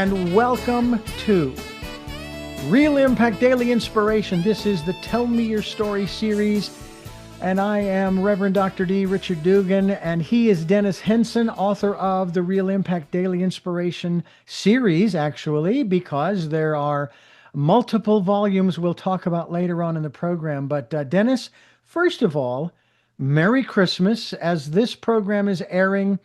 and welcome to Real Impact Daily Inspiration. This is the Tell Me Your Story series, and I am Reverend Dr. D. Richard Dugan, and he is Dennis Henson, author of the Real Impact Daily Inspiration series, actually, because there are multiple volumes we'll talk about later on in the program. But Dennis, first of all, Merry Christmas. As this program is airing,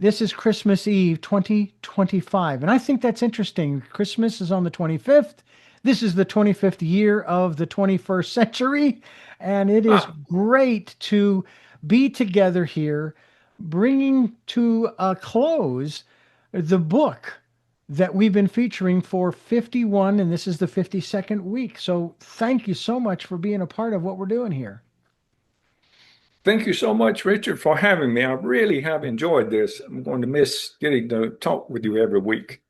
this is Christmas Eve 2025. And I think that's interesting. Christmas is on the 25th. This is the 25th year of the 21st century. And it is great to be together here, bringing to a close the book that we've been featuring for 51, and this is the 52nd week. So thank you so much for being a part of what we're doing here. Thank you so much, Richard, for having me. I really have enjoyed this. I'm going to miss getting to talk with you every week.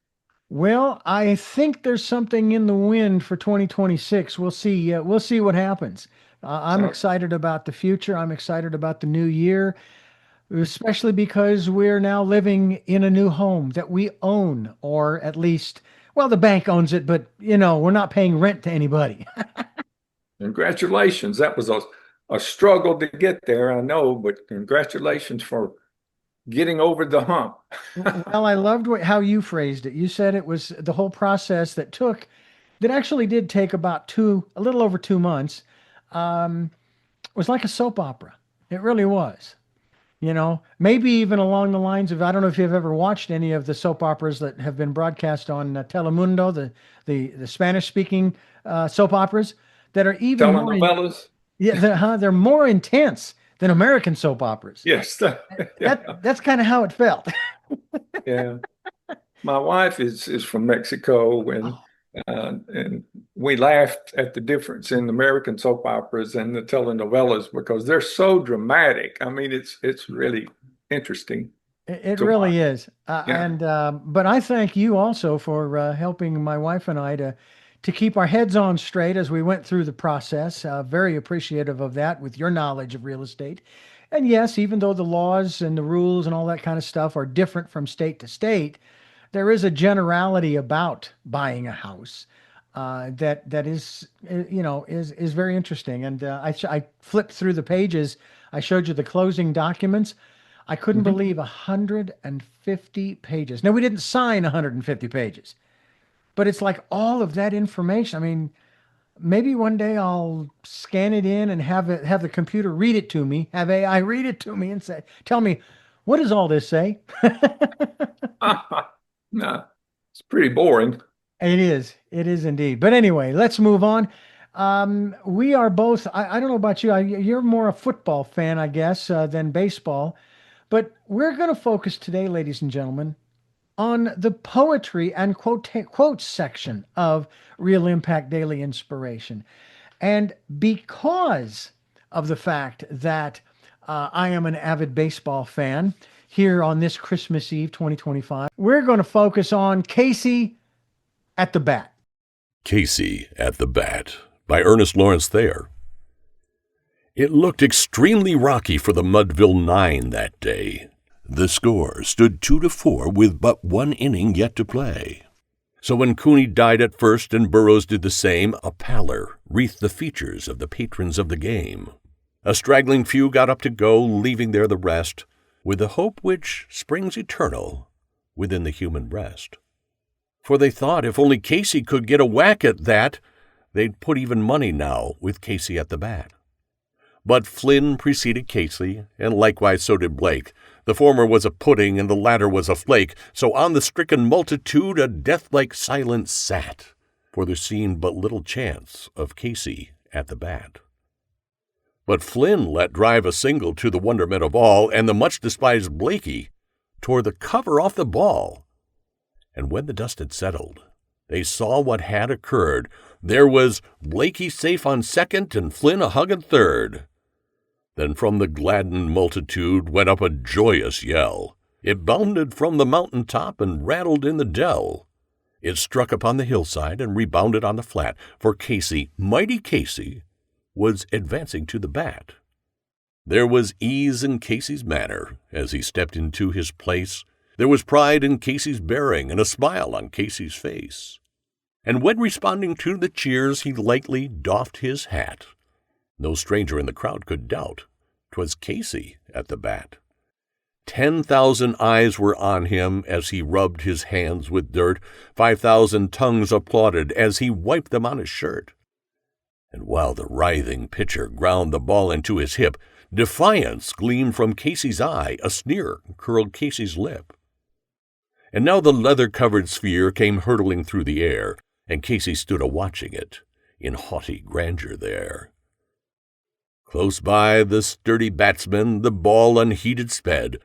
Well, I think there's something in the wind for 2026. We'll see. We'll see what happens. I'm excited about the future. I'm excited about the new year, especially because we're now living in a new home that we own, or at least, well, the bank owns it, but we're not paying rent to anybody. Congratulations. That was a struggle to get there, I know, but congratulations for getting over the hump. Well, I loved how you phrased it. You said it was the whole process that actually did take about a little over 2 months. Was like a soap opera. It really was. Maybe even along the lines of, I don't know if you've ever watched any of the soap operas that have been broadcast on Telemundo, the Spanish-speaking soap operas that are even more telenovelas. They're more intense than American soap operas. Yes. That's kind of how it felt. Yeah. My wife is from Mexico, and we laughed at the difference in American soap operas and the telenovelas because they're so dramatic. I mean, it's really interesting. It really is. But I thank you also for helping my wife and I to keep our heads on straight as we went through the process. Very appreciative of that with your knowledge of real estate. And yes, even though the laws and the rules and all that kind of stuff are different from state to state, there is a generality about buying a house that is very interesting. And I flipped through the pages. I showed you the closing documents. I couldn't believe 150 pages. Now, we didn't sign 150 pages. But it's like all of that information. I mean, maybe one day I'll scan it in and have the computer read it to me, have AI read it to me and tell me, what does all this say? No, it's pretty boring. It is indeed. But anyway, let's move on. We are both, I don't know about you, you're more a football fan, I guess, than baseball. But we're going to focus today, ladies and gentlemen, on the poetry and quotes section of Real Impact Daily Inspiration. And because of the fact that I am an avid baseball fan, here on this Christmas Eve 2025, we're going to focus on Casey at the Bat. Casey at the Bat by Ernest Lawrence Thayer. It looked extremely rocky for the Mudville Nine that day. The score stood 2-4 with but one inning yet to play. So when Cooney died at first and Burroughs did the same, a pallor wreathed the features of the patrons of the game. A straggling few got up to go, leaving there the rest, with the hope which springs eternal within the human breast. For they thought if only Casey could get a whack at that, they'd put even money now with Casey at the bat. But Flynn preceded Casey, and likewise so did Blake. The former was a pudding, and the latter was a flake. So on the stricken multitude a death-like silence sat, for there seemed but little chance of Casey at the bat. But Flynn let drive a single to the wonderment of all, and the much-despised Blakey tore the cover off the ball. And when the dust had settled, they saw what had occurred. There was Blakey safe on second, and Flynn a hugging third. Then from the gladdened multitude went up a joyous yell. It bounded from the mountain top and rattled in the dell. It struck upon the hillside and rebounded on the flat, for Casey, mighty Casey, was advancing to the bat. There was ease in Casey's manner as he stepped into his place. There was pride in Casey's bearing and a smile on Casey's face. And when responding to the cheers, he lightly doffed his hat. No stranger in the crowd could doubt 'twas Casey at the bat. 10,000 eyes were on him as he rubbed his hands with dirt. 5,000 tongues applauded as he wiped them on his shirt. And while the writhing pitcher ground the ball into his hip, defiance gleamed from Casey's eye, a sneer curled Casey's lip. And now the leather-covered sphere came hurtling through the air, and Casey stood a-watching it in haughty grandeur there. Close by the sturdy batsman the ball unheeded sped.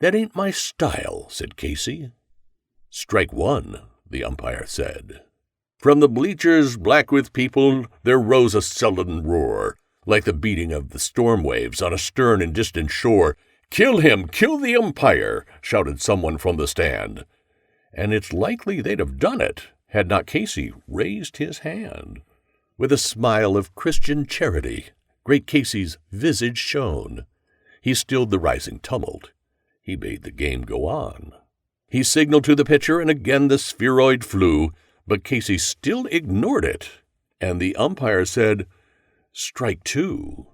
"That ain't my style," said Casey. "Strike one," the umpire said. From the bleachers black with people there rose a sullen roar, like the beating of the storm waves on a stern and distant shore. "Kill him! Kill the umpire!" shouted someone from the stand. And it's likely they'd have done it had not Casey raised his hand. With a smile of Christian charity, great Casey's visage shone. He stilled the rising tumult. He bade the game go on. He signaled to the pitcher, and again the spheroid flew, but Casey still ignored it, and the umpire said, "Strike two."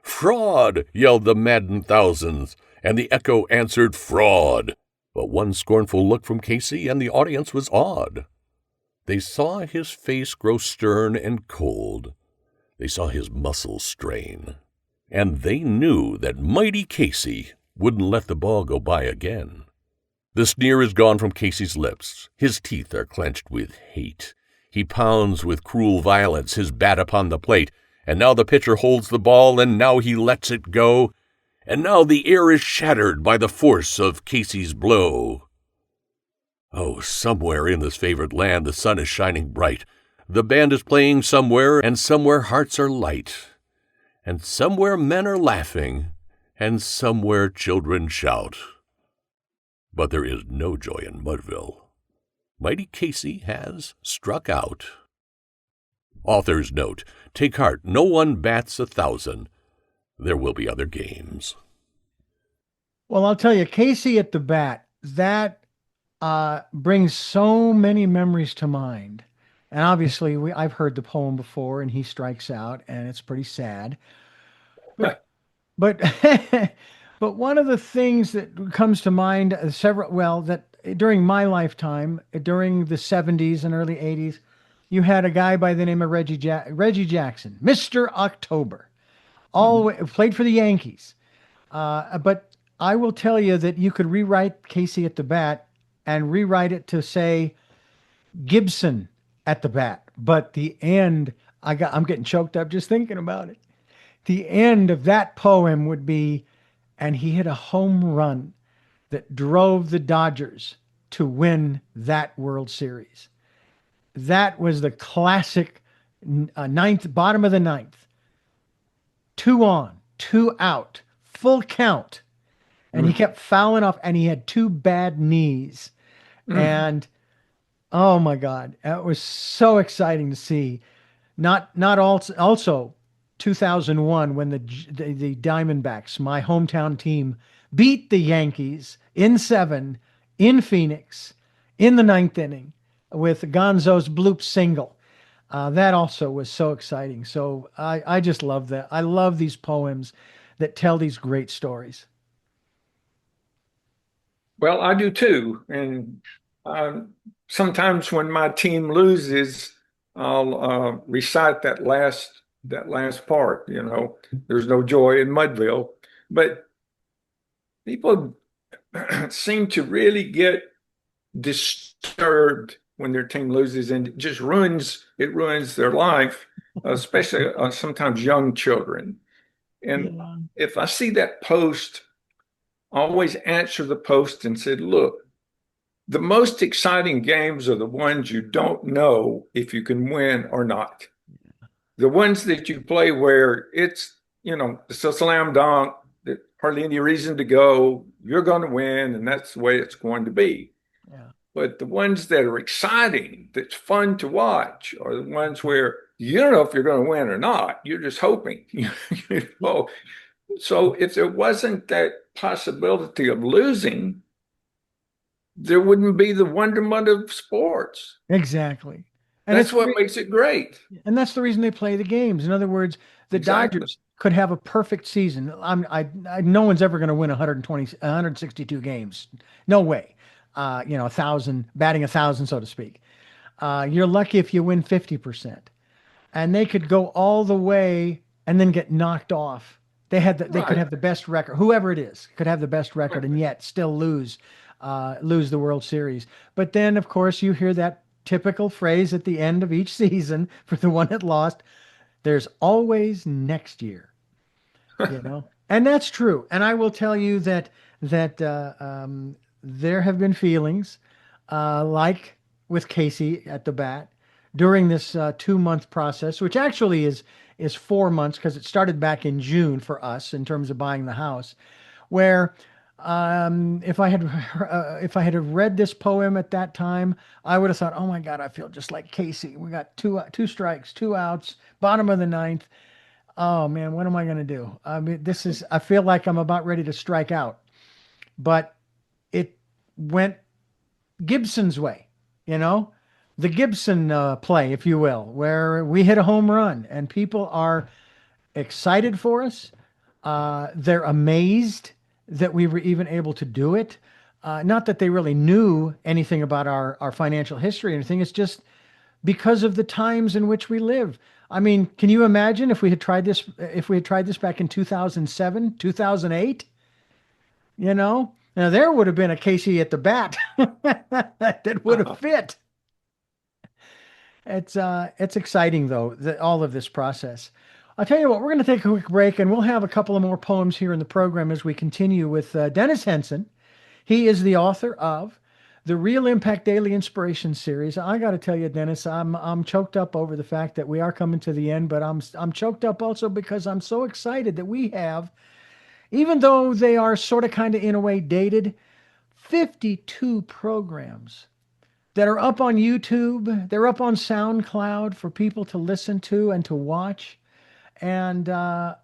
"Fraud!" yelled the maddened thousands, and the echo answered, "Fraud!" But one scornful look from Casey, and the audience was awed. They saw his face grow stern and cold. They saw his muscles strain, and they knew that mighty Casey wouldn't let the ball go by again. The sneer is gone from Casey's lips. His teeth are clenched with hate. He pounds with cruel violence his bat upon the plate, and now the pitcher holds the ball, and now he lets it go, and now the air is shattered by the force of Casey's blow. Oh, somewhere in this favored land the sun is shining bright. The band is playing somewhere, and somewhere hearts are light. And somewhere men are laughing, and somewhere children shout. But there is no joy in Mudville. Mighty Casey has struck out. Author's note: take heart, no one bats 1,000. There will be other games. Well, I'll tell you, Casey at the bat, that brings so many memories to mind. And obviously, I've heard the poem before, and he strikes out, and it's pretty sad. But but one of the things that comes to mind, that during my lifetime, during the 70s and early 80s, you had a guy by the name of Reggie Jackson, Mr. October, played for the Yankees. But I will tell you that you could rewrite Casey at the bat and rewrite it to say Gibson at the bat. But the end, I'm getting choked up just thinking about it. The end of that poem would be, and he hit a home run that drove the Dodgers to win that World Series. That was the classic bottom of the ninth. 2 on, 2 out, full count. And he kept fouling off, and he had 2 bad knees. And oh my God, it was so exciting to see. Also 2001, when the Diamondbacks, my hometown team, beat the Yankees in 7 in Phoenix in the 9th inning with Gonzo's bloop single. That also was so exciting. So I just love that. I love these poems that tell these great stories. Well, I do too. And sometimes when my team loses, I'll recite that last part. There's no joy in Mudville. But people seem to really get disturbed when their team loses, and it just ruins their life, especially sometimes young children. And if I see that post, I always answer the post and said, look, the most exciting games are the ones you don't know if you can win or not. The ones that you play where it's a slam dunk, that hardly any reason to go, you're going to win, and that's the way it's going to be. Yeah. But the ones that are exciting, that's fun to watch, are the ones where you don't know if you're going to win or not. You're just hoping. So if there wasn't that possibility of losing, there wouldn't be the wonderment of sports. Exactly. And That's what makes it great. and that's the reason they play the games. In other words, the Exactly. Dodgers could have a perfect season. No one's ever going to win 162 games. No way. 1,000, batting 1,000, so to speak. You're lucky if you win 50%. And they could go all the way and then get knocked off. They could Right. have the best record. Whoever it is could have the best record and yet still lose the World Series. But then, of course, you hear that typical phrase at the end of each season for the one that lost. There's always next year, and that's true. And I will tell you that there have been feelings like with Casey at the bat during this 2-month process, which actually is 4 months because it started back in June for us in terms of buying the house, where if I had have read this poem at that time, I would have thought, oh my God, I feel just like Casey. We got two strikes, 2 outs, bottom of the 9th. Oh man, what am I going to do? I mean, I feel like I'm about ready to strike out, but it went Gibson's way, the Gibson play, if you will, where we hit a home run and people are excited for us. They're amazed that we were even able to do it. Not that they really knew anything about our financial history or anything. It's just because of the times in which we live. I mean, can you imagine if we had tried this back in 2007, 2008? Now there would have been a Casey at the bat that would have fit. It's exciting though, all of this process. I'll tell you what, we're going to take a quick break and we'll have a couple of more poems here in the program as we continue with Dennis Henson. He is the author of the Real Impact Daily Inspiration Series. I got to tell you, Dennis, I'm choked up over the fact that we are coming to the end, but I'm choked up also because I'm so excited that we have, even though they are sort of kind of in a way dated, 52 programs that are up on YouTube. They're up on SoundCloud for people to listen to and to watch. And I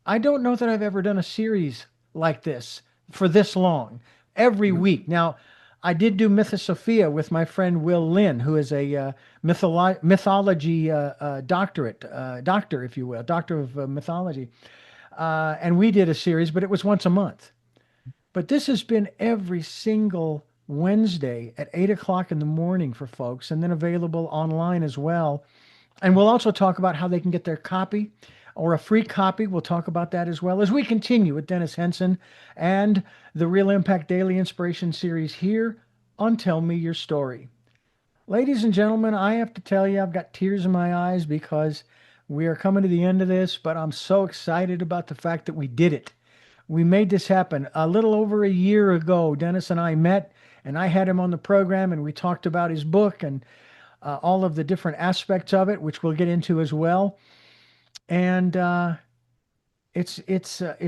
don't know that I've ever done a series like this for this long, every week. Now, I did do Mythosophia with my friend Will Lynn, who is a mythology doctor, if you will, doctor of mythology. And we did a series, but it was once a month. But this has been every single Wednesday at 8 o'clock in the morning for folks, and then available online as well. And we'll also talk about how they can get their copy or a free copy. We'll talk about that as well as we continue with Dennis Henson and the Real Impact Daily Inspiration Series here on Tell Me Your Story. Ladies and gentlemen, I have to tell you, I've got tears in my eyes because we are coming to the end of this, but I'm so excited about the fact that we did it. We made this happen. A little over a year ago, Dennis and I met, and I had him on the program, and we talked about his book and all of the different aspects of it, which we'll get into as well. And it's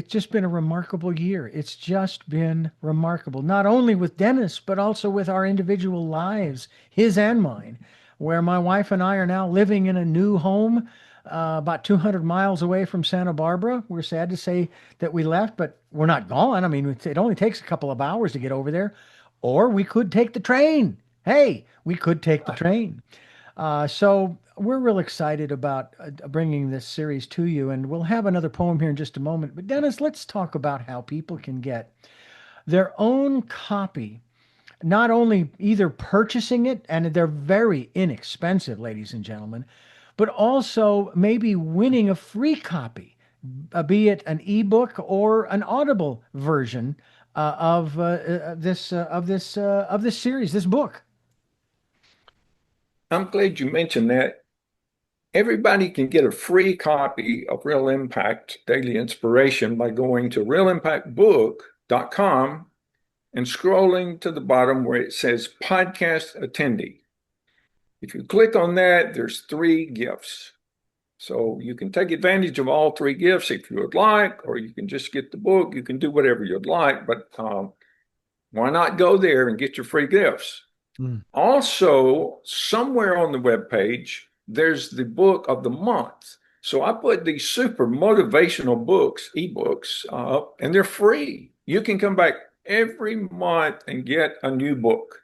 just been a remarkable year. It's just been remarkable, not only with Dennis, but also with our individual lives, his and mine, where my wife and I are now living in a new home about 200 miles away from Santa Barbara. We're sad to say that we left, but we're not gone. I mean, it only takes a couple of hours to get over there, or we could take the train. Hey, we could take the train. So we're real excited about bringing this series to you, and we'll have another poem here in just a moment. But Dennis, let's talk about how people can get their own copy, not only either purchasing it, and they're very inexpensive, ladies and gentlemen, but also maybe winning a free copy, be it an ebook or an Audible version of this series, this book. I'm glad you mentioned that. Everybody can get a free copy of Real Impact Daily Inspiration by going to realimpactbook.com and scrolling to the bottom where it says podcast attendee. If you click on that, there's 3 gifts. So you can take advantage of all 3 gifts if you would like, or you can just get the book. You can do whatever you'd like, but why not go there and get your free gifts? Also, somewhere on the webpage, there's the book of the month. So I put these super motivational books, ebooks, up, and they're free. You can come back every month and get a new book.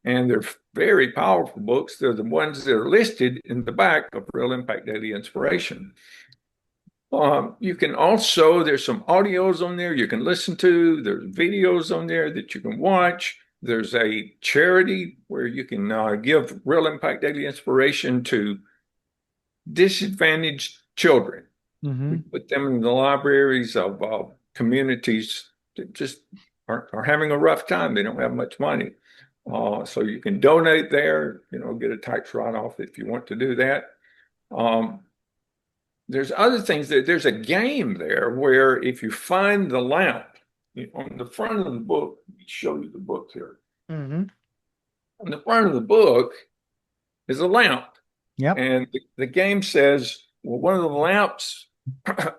And they're very powerful books. They're the ones that are listed in the back of Real Impact Daily Inspiration. You can also, there's some audios on there you can listen to. There's videos on there that you can watch. There's a charity where you can give Real Impact Daily Inspiration to disadvantaged children. Mm-hmm. We put them in the libraries of communities that just are having a rough time. They don't have much money. So you can donate there, get a tax write-off if you want to do that. There's other things there's a game there where if you find the lamp on the front of the book, let me show you the book here. Mm-hmm. On the front of the book is a lamp. Yep. And the game says, well, one of the lamps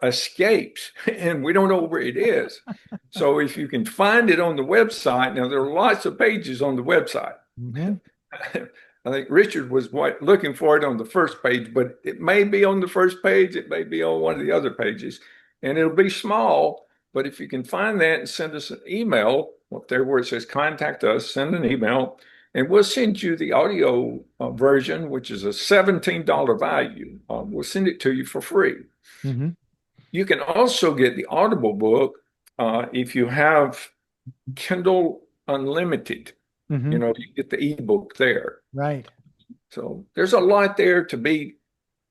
escapes and we don't know where it is. So if you can find it on the website, now there are lots of pages on the website. Mm-hmm. I think Richard was looking for it on the first page, but it may be on the first page. It may be on one of the other pages, and it'll be small. But if you can find that and send us an email up there where it says contact us, send an email, and we'll send you the audio version, which is a $17 value. We'll send it to you for free. Mm-hmm. You can also get the Audible book if you have Kindle Unlimited. Mm-hmm. You get the ebook there. Right. So there's a lot there to be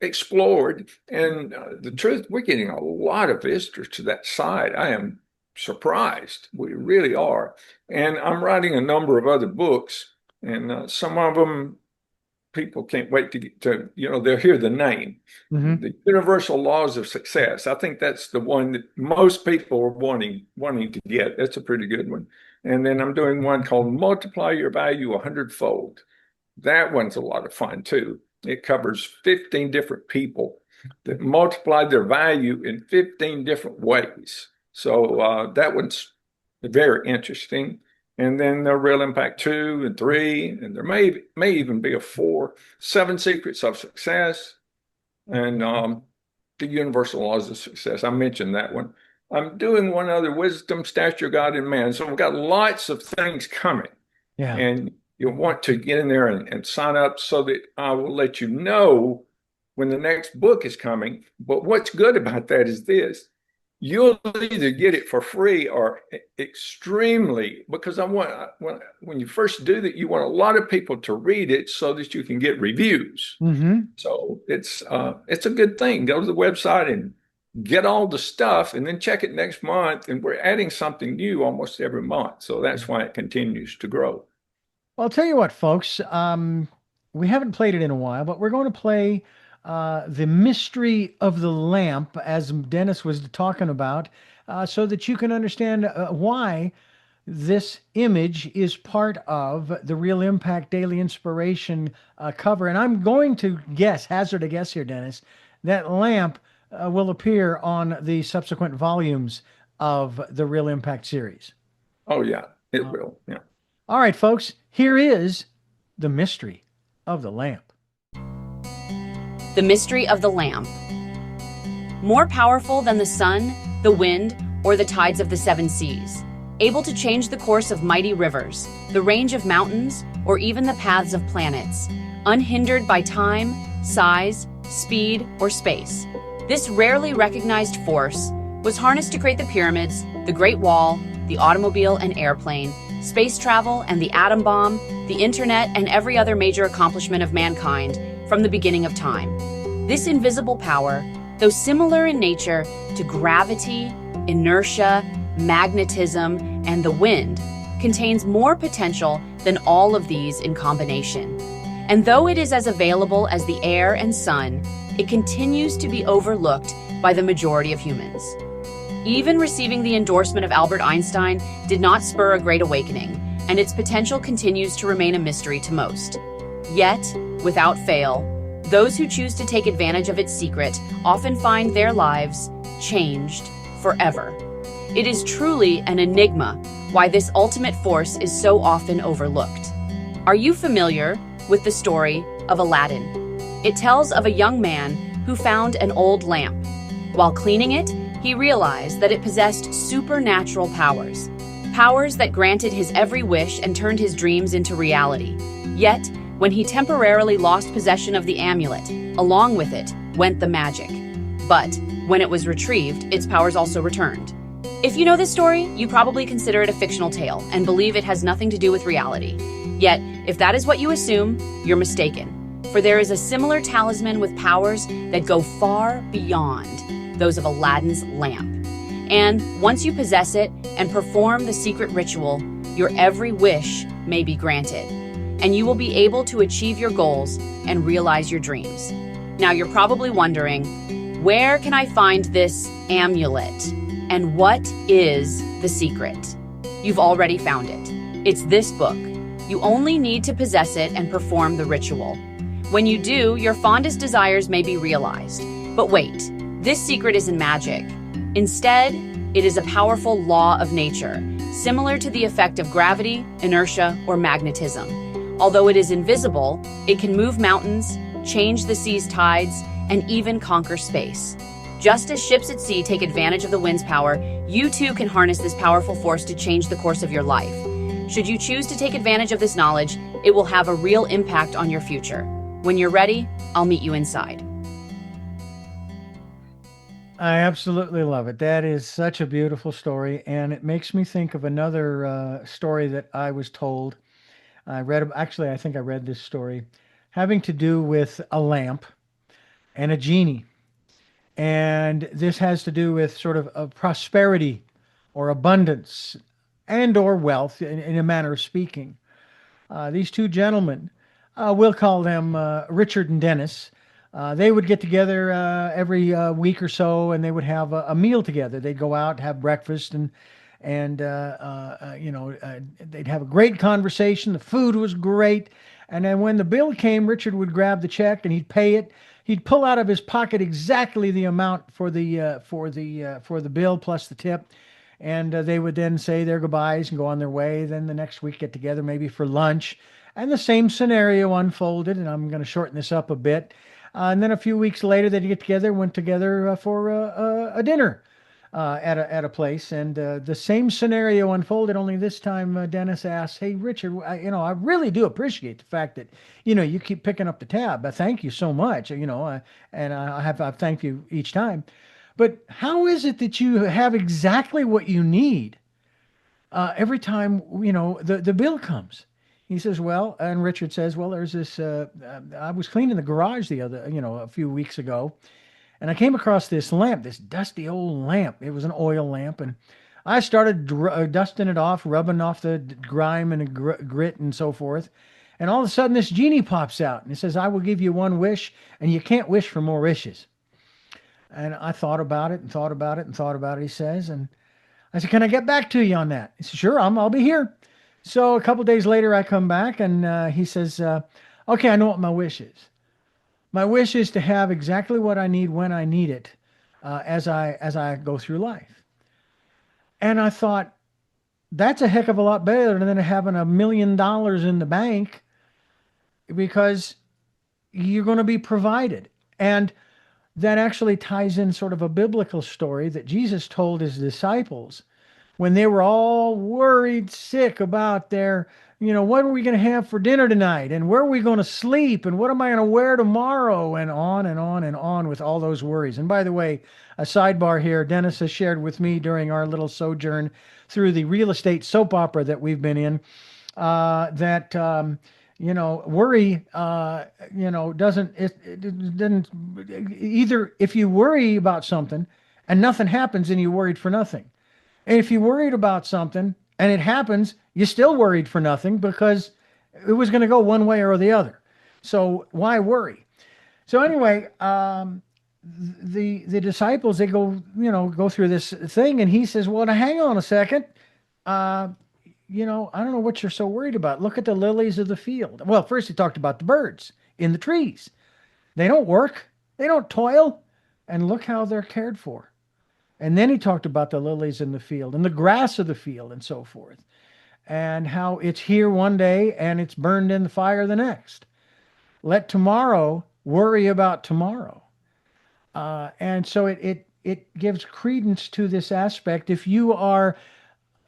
explored. And the truth, we're getting a lot of visitors to that site. I am surprised. We really are. And I'm writing a number of other books, and some of them people can't wait to get to, they'll hear the name. Mm-hmm. The Universal Laws of Success. I think that's the one that most people are wanting to get. That's a pretty good one. And then I'm doing one called Multiply Your Value 100-fold. That one's a lot of fun too. It covers 15 different people that multiplied their value in 15 different ways. So that one's very interesting. And then the Real Impact 2 and 3, and there may even be a 4, 7 Secrets of Success, and the Universal Laws of Success. I mentioned that one. I'm doing one other, Wisdom, Stature, God, and Man. So we've got lots of things coming. Yeah. And you'll want to get in there and sign up so that I will let you know when the next book is coming. But what's good about that is this. You'll either get it for free or extremely, because when you first do that, you want a lot of people to read it so that you can get reviews. Mm-hmm. So it's a good thing. Go to the website and get all the stuff and then check it next month. And we're adding something new almost every month. So that's why it continues to grow. Well, I'll tell you what, folks, we haven't played it in a while, but we're going to play The Mystery of the Lamp, as Dennis was talking about, so that you can understand why this image is part of the Real Impact Daily Inspiration cover. And I'm going to hazard a guess here, Dennis, that lamp will appear on the subsequent volumes of the Real Impact series. Oh, yeah, it will. Yeah. All right, folks, here is The Mystery of the Lamp. The Mystery of the Lamp. More powerful than the sun, the wind, or the tides of the 7 seas. Able to change the course of mighty rivers, the range of mountains, or even the paths of planets. Unhindered by time, size, speed, or space. This rarely recognized force was harnessed to create the pyramids, the Great Wall, the automobile and airplane, space travel and the atom bomb, the internet, and every other major accomplishment of mankind from the beginning of time. This invisible power, though similar in nature to gravity, inertia, magnetism, and the wind, contains more potential than all of these in combination. And though it is as available as the air and sun, it continues to be overlooked by the majority of humans. Even receiving the endorsement of Albert Einstein did not spur a great awakening, and its potential continues to remain a mystery to most. Yet, without fail, those who choose to take advantage of its secret often find their lives changed forever. It is truly an enigma why this ultimate force is so often overlooked. Are you familiar with the story of Aladdin? It tells of a young man who found an old lamp. While cleaning it, he realized that it possessed supernatural powers powers that granted his every wish and turned his dreams into reality. Yet, when he temporarily lost possession of the amulet, along with it went the magic. But when it was retrieved, its powers also returned. If you know this story, you probably consider it a fictional tale and believe it has nothing to do with reality. Yet, if that is what you assume, you're mistaken. For there is a similar talisman with powers that go far beyond those of Aladdin's lamp. And once you possess it and perform the secret ritual, your every wish may be granted, and you will be able to achieve your goals and realize your dreams. Now you're probably wondering, where can I find this amulet? And what is the secret? You've already found it. It's this book. You only need to possess it and perform the ritual. When you do, your fondest desires may be realized. But wait, this secret isn't magic. Instead, it is a powerful law of nature, similar to the effect of gravity, inertia, or magnetism. Although it is invisible, it can move mountains, change the sea's tides, and even conquer space. Just as ships at sea take advantage of the wind's power, you too can harness this powerful force to change the course of your life. Should you choose to take advantage of this knowledge, it will have a real impact on your future. When you're ready, I'll meet you inside. I absolutely love it. That is such a beautiful story, and it makes me think of another story that I was told. I think I read this story having to do with a lamp and a genie. And this has to do with sort of a prosperity or abundance and or wealth in a manner of speaking. These two gentlemen, we'll call them Richard and Dennis. They would get together every week or so, and they would have a meal together. They'd go out, have breakfast, and they'd have a great conversation. The food was great, and then when the bill came, Richard would grab the check and he'd pay it. He'd pull out of his pocket exactly the amount for the bill plus the tip, and they would then say their goodbyes and go on their way. Then the next week get together maybe for lunch, and the same scenario unfolded. And I'm going to shorten this up a bit. And then a few weeks later, they'd get together, went together for a dinner at a place, and the same scenario unfolded. Only this time, Dennis asked, "Hey, Richard, I really do appreciate the fact that you keep picking up the tab. I thank you so much. And I've thanked you each time. But how is it that you have exactly what you need every time the bill comes?" He says, "Well," and Richard says, "Well, there's this. I was cleaning the garage a few weeks ago, and I came across this lamp, this dusty old lamp. It was an oil lamp, and I started dusting it off, rubbing off the grime and grit and so forth. And all of a sudden, this genie pops out, and he says, 'I will give you one wish, and you can't wish for more wishes.'" And I thought about it and thought about it and thought about it, he says. And I said, "Can I get back to you on that?" He said, "Sure, I'll be here." So a couple days later, I come back, and he says, "Okay, I know what my wish is. My wish is to have exactly what I need when I need it, as I go through life." And I thought, that's a heck of a lot better than having $1 million in the bank, because you're going to be provided. And that actually ties in sort of a biblical story that Jesus told his disciples when they were all worried sick about their, what are we going to have for dinner tonight? And where are we going to sleep? And what am I going to wear tomorrow? And on and on and on with all those worries. And by the way, a sidebar here, Dennis has shared with me during our little sojourn through the real estate soap opera that we've been in, that worry, doesn't either. If you worry about something and nothing happens, then you worried for nothing. And if you worried about something and it happens, you still worried for nothing, because it was going to go one way or the other. So why worry? So anyway, the disciples, they go through this thing, and he says, "Well, now hang on a second. I don't know what you're so worried about. Look at the lilies of the field." Well, first he talked about the birds in the trees. They don't work. They don't toil. And look how they're cared for. And then he talked about the lilies in the field and the grass of the field and so forth, and how it's here one day and it's burned in the fire the next. Let tomorrow worry about tomorrow. And so it gives credence to this aspect. If you are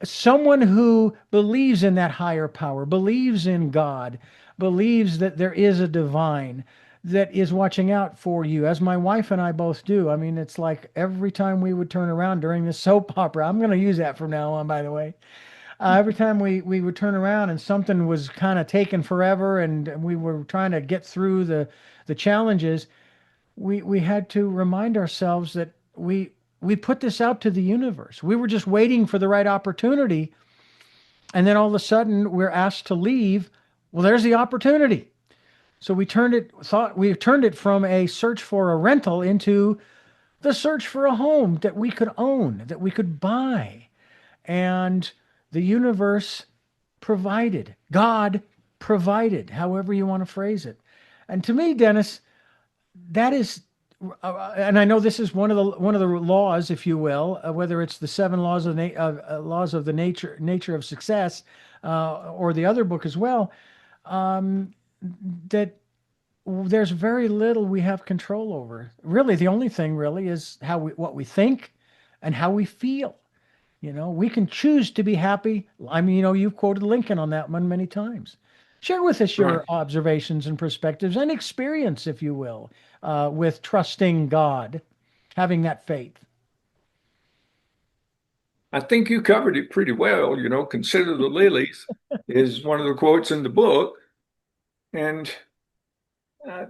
someone who believes in that higher power, believes in God, believes that there is a divine that is watching out for you, as my wife and I both do. I mean, it's like every time we would turn around during this soap opera, I'm going to use that from now on, by the way. Every time we would turn around and something was kind of taking forever and we were trying to get through the challenges, we had to remind ourselves that we put this out to the universe. We were just waiting for the right opportunity, and then all of a sudden we're asked to leave. Well, there's the opportunity. So we turned it from a search for a rental into the search for a home that we could own, that we could buy. And the universe provided. God provided, however you want to phrase it. And to me, Dennis, that is, and I know this is one of the laws, if you will, whether it's the seven laws of laws of the nature of success, or the other book as well, that there's very little we have control over. Really, the only thing really is what we think and how we feel. We can choose to be happy. I mean, you've quoted Lincoln on that one many times. Share with us your Right. observations and perspectives and experience, if you will, with trusting God, having that faith. I think you covered it pretty well. Consider the lilies is one of the quotes in the book. And, uh,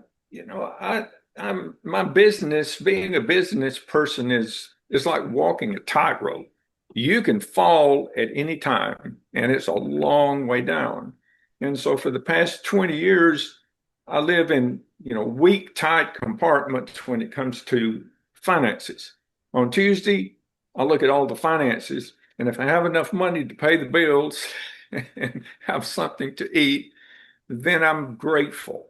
I'm my business, being a business person is like walking a tightrope. You can fall at any time, and it's a long way down. And so for the past 20 years, I live in, weak, tight compartments when it comes to finances. On Tuesday, I look at all the finances, and if I have enough money to pay the bills and have something to eat, then I'm grateful.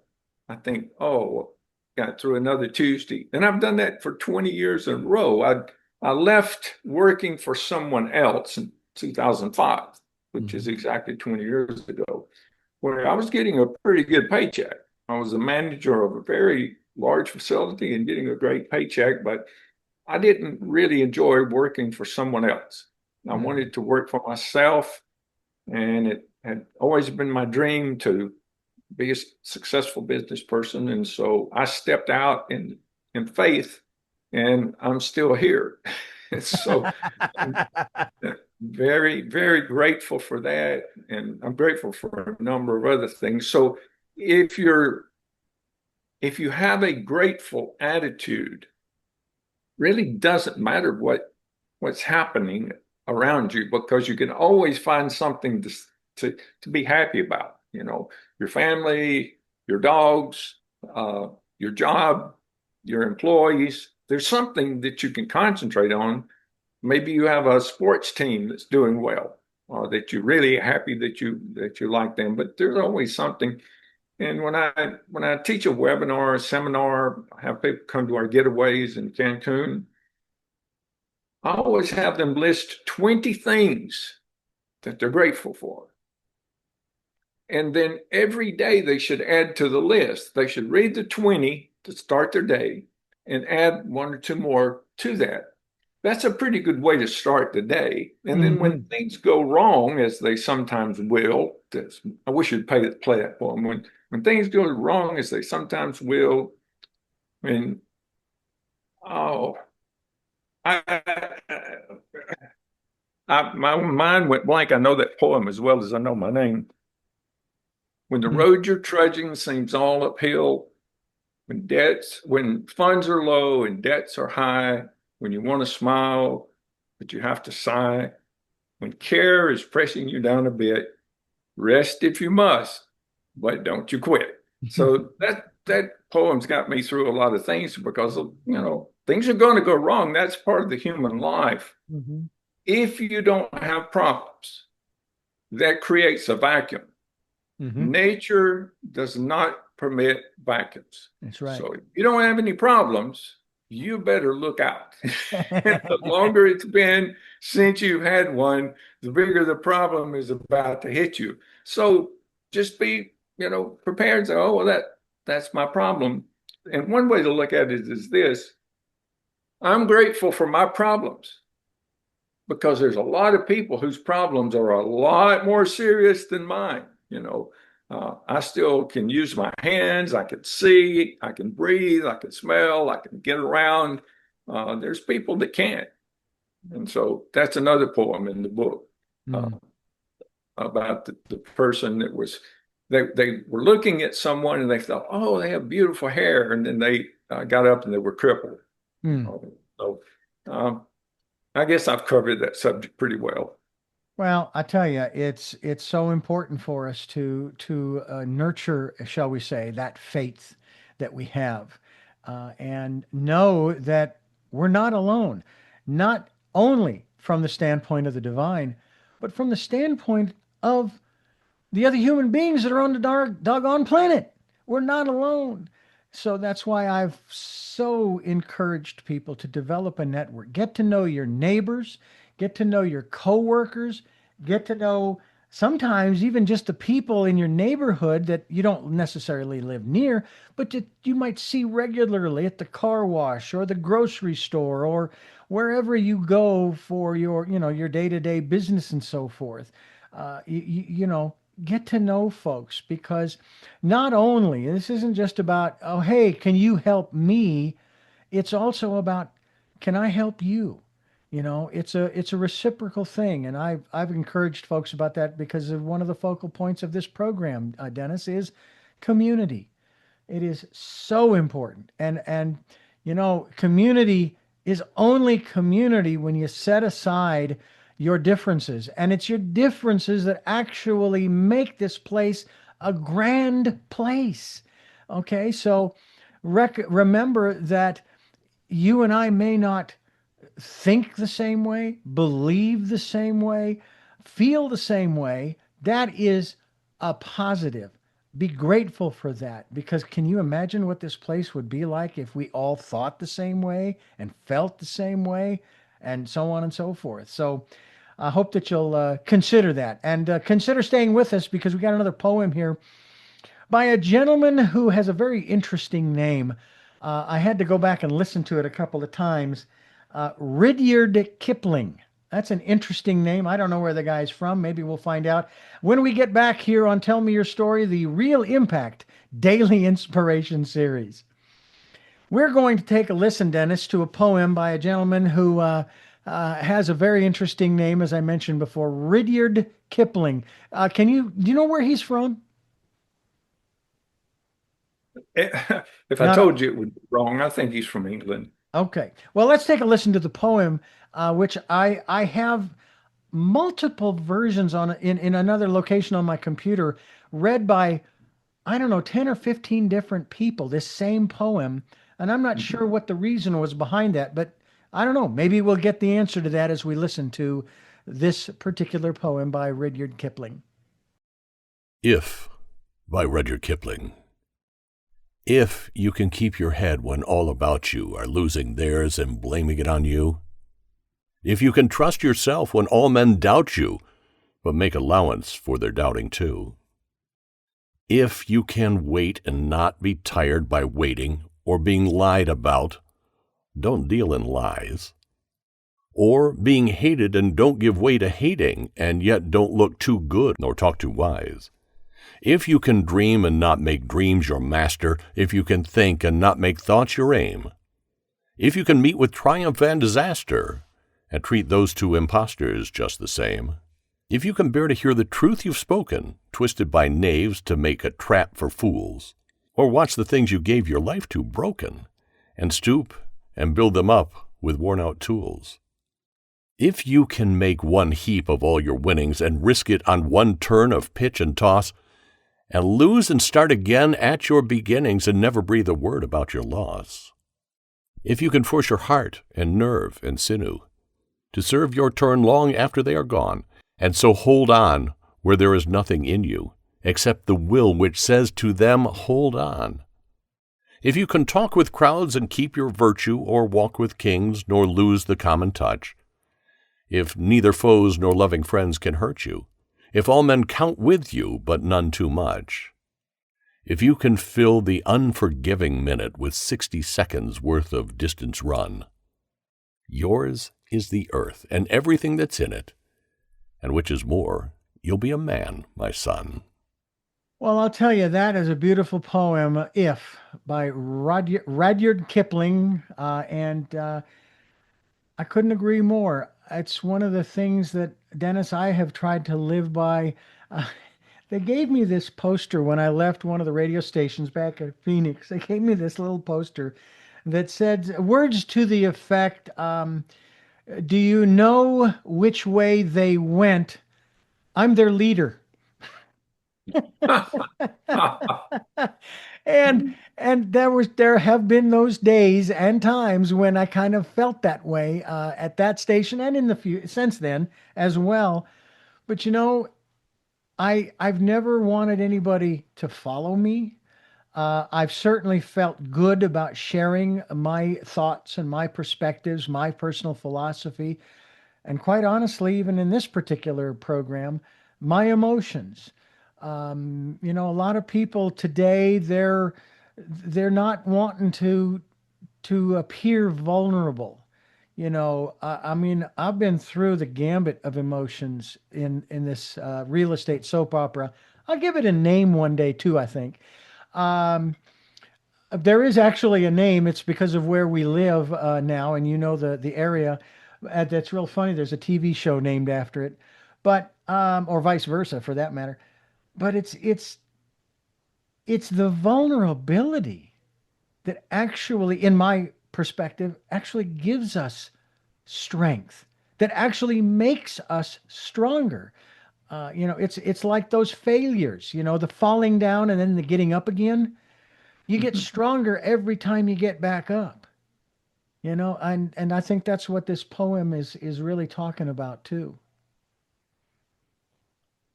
I think, oh, got through another Tuesday. And I've done that for 20 years in a row. I left working for someone else in 2005, which is Mhm. exactly 20 years ago, where I was getting a pretty good paycheck. I was a manager of a very large facility and getting a great paycheck, but I didn't really enjoy working for someone else. I Mhm. wanted to work for myself, and it had always been my dream to be a successful business person. And so I stepped out in faith, and I'm still here. So I'm very, very grateful for that. And I'm grateful for a number of other things. So if you're if you have a grateful attitude, really doesn't matter what's happening around you, because you can always find something to be happy about. Your family, your dogs, uh, your job, your employees. There's something that you can concentrate on. Maybe you have a sports team that's doing well, or that you're really happy that you like them. But there's always something. And when I teach a webinar, a seminar, I have people come to our getaways in Cancun. I always have them list 20 things that they're grateful for. And then every day they should add to the list. They should read the 20 to start their day and add one or two more to that. That's a pretty good way to start the day. And then when Mhm. things go wrong, as they sometimes will, I wish you'd play that for them. When things go wrong, as they sometimes will, when, oh, my mind went blank. I know that poem as well as I know my name. When the Mhm. road you're trudging seems all uphill, when funds are low and debts are high, when you want to smile, but you have to sigh, when care is pressing you down a bit, rest if you must, but don't you quit. So that poem's got me through a lot of things, because things are going to go wrong. That's part of the human life. Mhm. If you don't have problems, that creates a vacuum. Mhm. Nature does not permit vacuums. That's right. So if you don't have any problems, you better look out. And the longer it's been since you've had one, the bigger the problem is about to hit you. So just be, prepared and say, oh, well, that's my problem. And one way to look at it is this: I'm grateful for my problems. because there's a lot of people whose problems are a lot more serious than mine. I still can use my hands. I can see, I can breathe, I can smell, I can get around. There's people that can't. And so that's another poem in the book about the person that was, they were looking at someone and they thought, oh, they have beautiful hair. And then they got up and they were crippled. So I guess I've covered that subject pretty well. Well, I tell you, it's so important for us to nurture, shall we say, that faith that we have, and know that we're not alone, not only from the standpoint of the divine, but from the standpoint of the other human beings that are on the doggone planet. We're not alone. So that's why I've so encouraged people to develop a network. Get to know your neighbors, get to know your coworkers, get to know sometimes even just the people in your neighborhood that you don't necessarily live near, but that you might see regularly at the car wash or the grocery store or wherever you go for your, your day-to-day business and so forth. Get to know folks, because not only, this isn't just about, oh, hey, can you help me? It's also about, can I help you? It's a reciprocal thing. And I've encouraged folks about that because of one of the focal points of this program, Dennis, is community. It is so important. And community is only community when you set aside your differences. And it's your differences that actually make this place a grand place. Okay, so remember that you and I may not think the same way, believe the same way, feel the same way. That is a positive. Be grateful for that, because can you imagine what this place would be like if we all thought the same way and felt the same way, and so on and so forth. So I hope that you'll consider that, and consider staying with us, because we got another poem here by a gentleman who has a very interesting name. I had to go back and listen to it a couple of times. Rudyard Kipling. That's an interesting name. I don't know where the guy's from. Maybe we'll find out when we get back here on Tell Me Your Story, the Real Impact Daily Inspiration Series. We're going to take a listen, Dennis, to a poem by a gentleman who has a very interesting name, as I mentioned before, Rudyard Kipling. Do you know where he's from? If I told you it would be wrong, I think he's from England. Okay. Well, let's take a listen to the poem, which I have multiple versions on in another location on my computer, read by, I don't know, 10 or 15 different people, this same poem. And I'm not sure what the reason was behind that, but I don't know. Maybe we'll get the answer to that as we listen to this particular poem by Rudyard Kipling. If, by Rudyard Kipling. If you can keep your head when all about you are losing theirs and blaming it on you. If you can trust yourself when all men doubt you, but make allowance for their doubting too. If you can wait and not be tired by waiting or being lied about, don't deal in lies. Or being hated and don't give way to hating, and yet don't look too good nor talk too wise. If you can dream and not make dreams your master, if you can think and not make thoughts your aim, if you can meet with triumph and disaster, and treat those two impostors just the same, if you can bear to hear the truth you've spoken, twisted by knaves to make a trap for fools, or watch the things you gave your life to broken, and stoop and build them up with worn-out tools. If you can make one heap of all your winnings and risk it on one turn of pitch and toss, and lose and start again at your beginnings and never breathe a word about your loss. If you can force your heart and nerve and sinew to serve your turn long after they are gone, and so hold on where there is nothing in you except the will which says to them, hold on. If you can talk with crowds and keep your virtue, or walk with kings nor lose the common touch, if neither foes nor loving friends can hurt you, if all men count with you, but none too much, if you can fill the unforgiving minute with 60 seconds worth of distance run, yours is the earth and everything that's in it. And which is more, you'll be a man, my son. Well, I'll tell you, that is a beautiful poem, If, by Rudyard Kipling. And I couldn't agree more. It's one of the things that, Dennis, I have tried to live by. Uh, they gave me this poster when I left one of the radio stations back at Phoenix. They gave me this little poster that said words to the effect, do you know which way they went? I'm their leader. And there have been those days and times when I kind of felt that way at that station and in the since then as well. But I've never wanted anybody to follow me. I've certainly felt good about sharing my thoughts and my perspectives, my personal philosophy, and quite honestly, even in this particular program, my emotions. A lot of people today, they're not wanting to appear vulnerable. I mean, I've been through the gambit of emotions in this real estate soap opera. I'll give it a name one day too, I think. There is actually a name. It's because of where we live now, and the area. That's real funny. There's a TV show named after it, but or vice versa for that matter. But it's the vulnerability that actually, in my perspective, actually gives us strength, that actually makes us stronger. It's like those failures, the falling down and then the getting up again. You get stronger every time you get back up. And I think that's what this poem is really talking about too.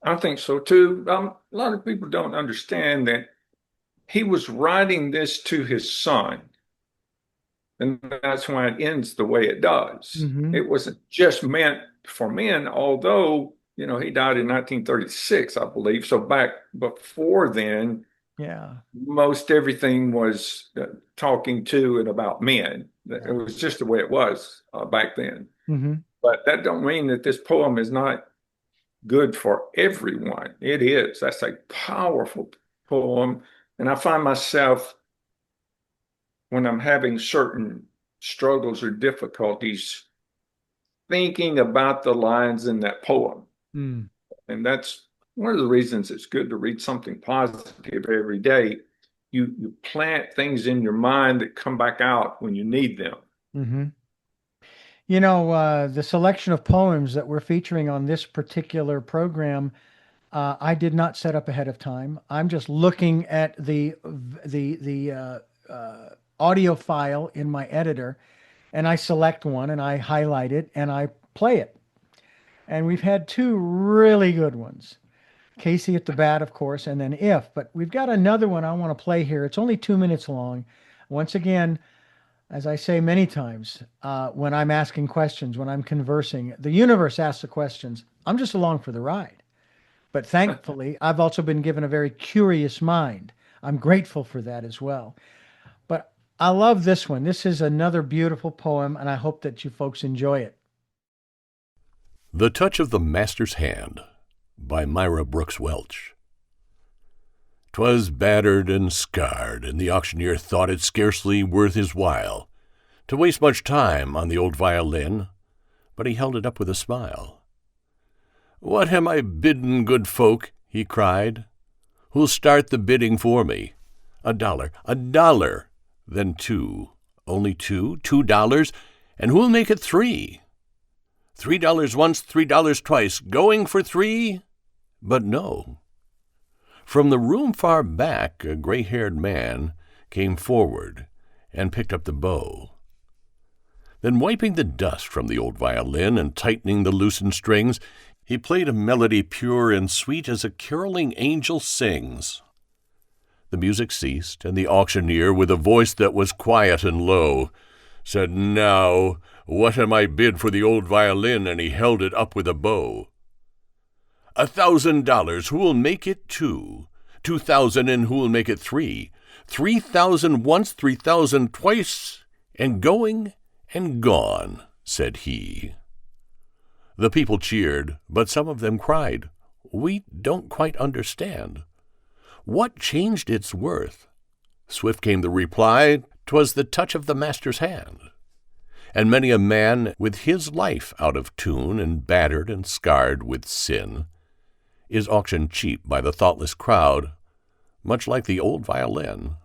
I think so too. A lot of people don't understand that he was writing this to his son. And that's why it ends the way it does. Mm-hmm. It wasn't just meant for men, although, he died in 1936, I believe. So back before then, yeah, most everything was talking to and about men. It was just the way it was back then. Mm-hmm. But that don't mean that this poem is not good for everyone. It is. That's a powerful poem. And I find myself, when I'm having certain struggles or difficulties, thinking about the lines in that poem. Mm. And that's one of the reasons it's good to read something positive every day. You plant things in your mind that come back out when you need them. Mm-hmm. The selection of poems that we're featuring on this particular program, I did not set up ahead of time. I'm just looking at the audio file in my editor, and I select one and I highlight it and I play it. And we've had two really good ones. Casey at the Bat, of course, and then If. But we've got another one I want to play here. It's only 2 minutes long. Once again, as I say many times, when I'm asking questions, when I'm conversing, the universe asks the questions. I'm just along for the ride. But thankfully, I've also been given a very curious mind. I'm grateful for that as well. But I love this one. This is another beautiful poem, and I hope that you folks enjoy it. The Touch of the Master's Hand by Myra Brooks Welch. 'Twas battered and scarred, and the auctioneer thought it scarcely worth his while to waste much time on the old violin, but he held it up with a smile. "What am I bidden, good folk?" he cried. "Who'll start the bidding for me? $1, then 2, only 2, $2, and who'll make it 3? $3 once, $3 twice, going for 3? But no. From the room far back, a gray-haired man came forward and picked up the bow. Then, wiping the dust from the old violin and tightening the loosened strings, he played a melody pure and sweet as a caroling angel sings. The music ceased, and the auctioneer, with a voice that was quiet and low, said, "Now, what am I bid for the old violin?" And he held it up with a bow. $1,000, who'll make it 2? 2,000, and who'll make it 3? 3,000 once, 3,000 twice, and going and gone, said he. The people cheered, but some of them cried, "We don't quite understand. What changed its worth?" Swift came the reply, "'Twas the touch of the Master's hand." And many a man with his life out of tune and battered and scarred with sin is auctioned cheap by the thoughtless crowd, much like the old violin.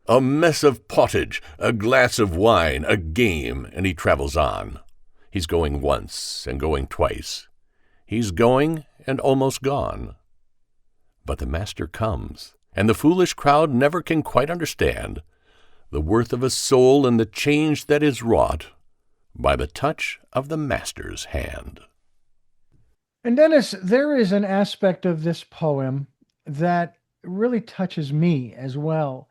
A mess of pottage, a glass of wine, a game, and he travels on. He's going once and going twice. He's going and almost gone. But the Master comes, and the foolish crowd never can quite understand the worth of a soul and the change that is wrought by the touch of the Master's hand. And Dennis, there is an aspect of this poem that really touches me as well.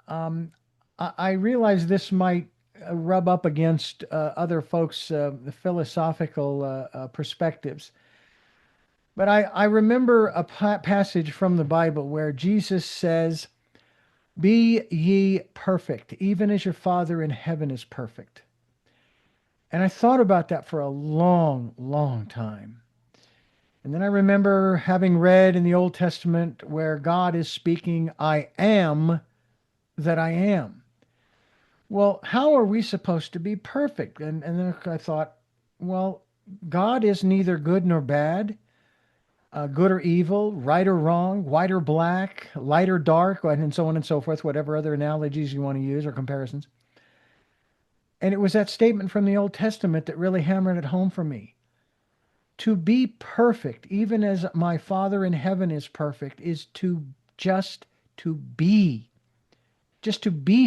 I realize this might rub up against other folks' philosophical perspectives. But I remember a passage from the Bible where Jesus says, "Be ye perfect, even as your Father in heaven is perfect." And I thought about that for a long, long time. And then I remember having read in the Old Testament where God is speaking, "I am that I am." Well, how are we supposed to be perfect? And then I thought, well, God is neither good nor bad, good or evil, right or wrong, white or black, light or dark, and so on and so forth, whatever other analogies you want to use or comparisons. And it was that statement from the Old Testament that really hammered it home for me. To be perfect, even as my Father in heaven is perfect, is just to be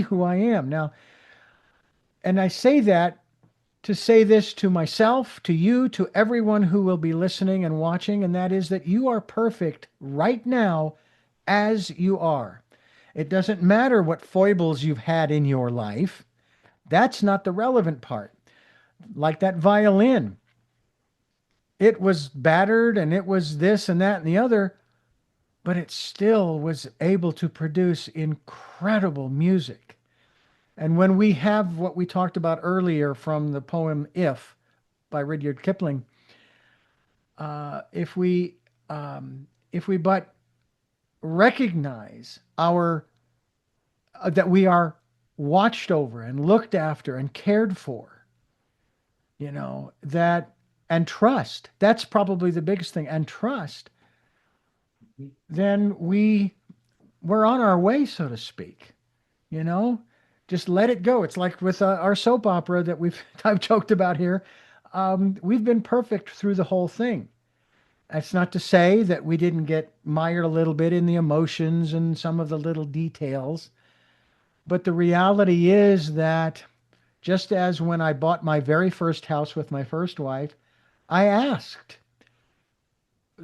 who I am. Now, and I say that to say this to myself, to you, to everyone who will be listening and watching, and that is that you are perfect right now as you are. It doesn't matter what foibles you've had in your life. That's not the relevant part. Like that violin. It was battered and it was this and that and the other, but it still was able to produce incredible music. And when we have what we talked about earlier from the poem "If" by Rudyard Kipling, if we but recognize that we are watched over and looked after and cared for, that, and trust, that's probably the biggest thing, and trust, then we're on our way, so to speak. Just let it go. It's like with our soap opera that I've joked about here. We've been perfect through the whole thing. That's not to say that we didn't get mired a little bit in the emotions and some of the little details. But the reality is that just as when I bought my very first house with my first wife, I asked,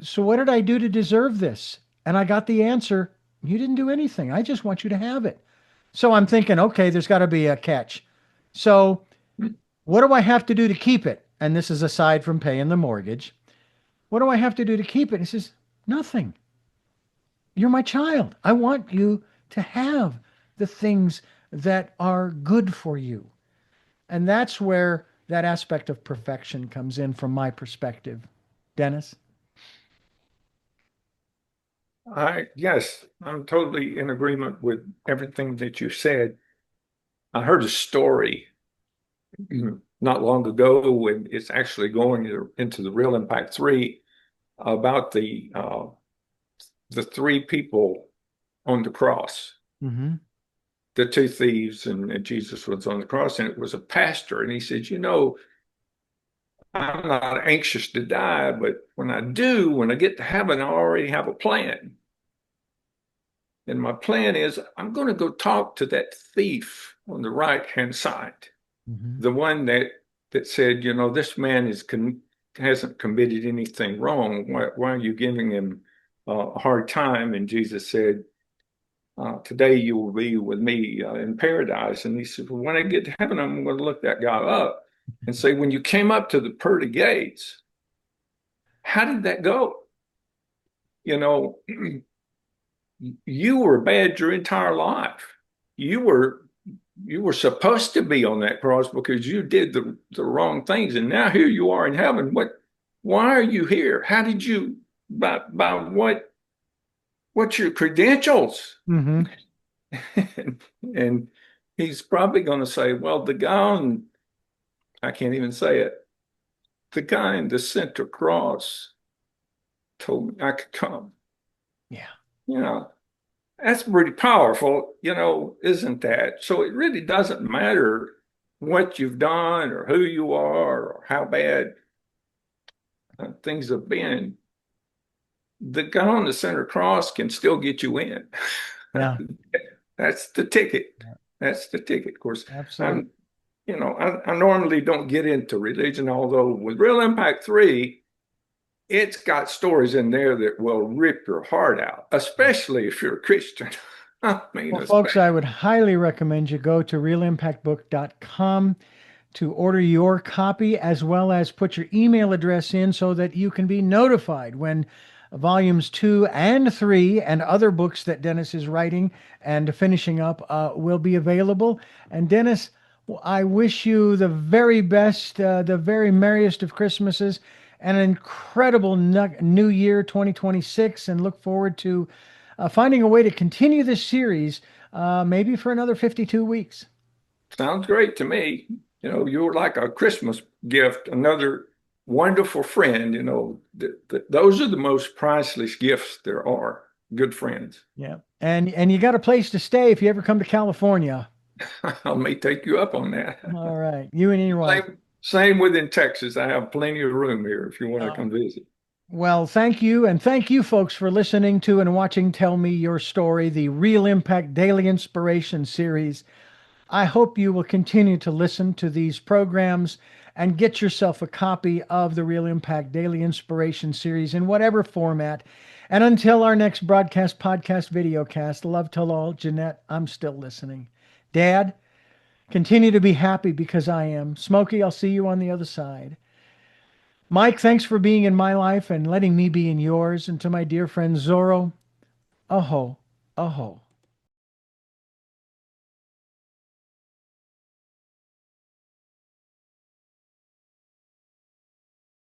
"So what did I do to deserve this?" And I got the answer, "You didn't do anything. I just want you to have it." So I'm thinking, okay, there's got to be a catch. So what do I have to do to keep it? And this is aside from paying the mortgage. What do I have to do to keep it? He says, "Nothing. You're my child. I want you to have the things that are good for you." And that's where that aspect of perfection comes in from my perspective. Dennis? Yes, I'm totally in agreement with everything that you said. I heard a story not long ago when it's actually going into the Real Impact 3 about the three people on the cross, Mm-hmm. the two thieves, and Jesus was on the cross, and it was a pastor, and he said, "I'm not anxious to die, but when I get to heaven, I already have a plan. And my plan is I'm going to go talk to that thief on the right-hand side, Mm-hmm. the one that said, this man hasn't committed anything wrong. Why are you giving him a hard time?" And Jesus said, "Today you will be with me in paradise." And he said, "Well, when I get to heaven, I'm going to look that guy up and say, when you came up to the pearly gates, how did that go? You were bad your entire life. You were you were supposed to be on that cross because you did the wrong things, and now here you are in heaven. Why are you here? How did you by what's your credentials? Mm-hmm. And he's probably going to say, well, the guy on, I can't even say it, the guy in the center cross told me I could come. Yeah. You know, that's pretty powerful, isn't that? So it really doesn't matter what you've done or who you are or how bad things have been. The guy on the center cross can still get you in. Yeah. That's the ticket. That's the ticket. Of course, Absolutely. I normally don't get into religion, although with Real Impact 3, it's got stories in there that will rip your heart out, especially if you're a Christian. I mean, Well, folks, I would highly recommend you go to realimpactbook.com to order your copy, as well as put your email address in so that you can be notified when volumes 2 and 3 and other books that Dennis is writing and finishing up will be available. And Dennis, I wish you the very best, the very merriest of Christmases, and an incredible new year 2026, and look forward to finding a way to continue this series, maybe for another 52 weeks. Sounds great to me. You're like a Christmas gift, another wonderful friend. Those are the most priceless gifts there are, good friends. Yeah. And you got a place to stay if you ever come to California. I may take you up on that. All right. You and your wife. Same within Texas. I have plenty of room here if you want to come visit. Well, thank you. And thank you, folks, for listening to and watching Tell Me Your Story, the Real Impact Daily Inspiration series. I hope you will continue to listen to these programs and get yourself a copy of the Real Impact Daily Inspiration series in whatever format. And until our next broadcast, podcast, videocast, love to all. Jeanette, I'm still listening. Dad, continue to be happy because I am. Smokey, I'll see you on the other side. Mike, thanks for being in my life and letting me be in yours. And to my dear friend Zorro, aho, aho.